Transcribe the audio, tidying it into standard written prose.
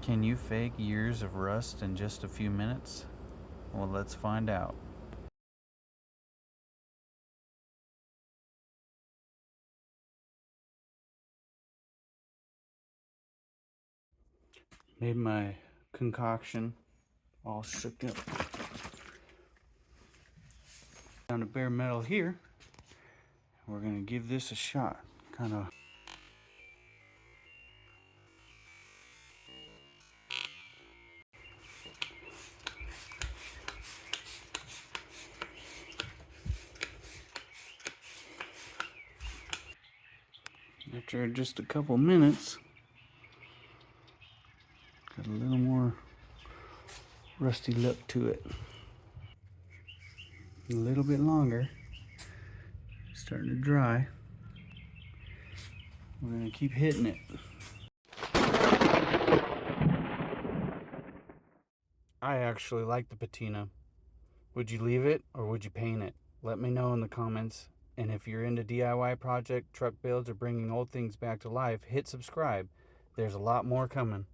Can you fake years of rust in just a few minutes? Well, let's find out. Made my concoction all shook up. Down to bare metal here. We're gonna give this a shot. Kind of. After just a couple minutes, got a little more rusty look to it. A little bit longer. Starting to dry. We're gonna keep hitting it. I actually like the patina. Would you leave it or would you paint it? Let me know in the comments. And if you're into DIY project, truck builds, or bringing old things back to life, hit subscribe. There's a lot more coming.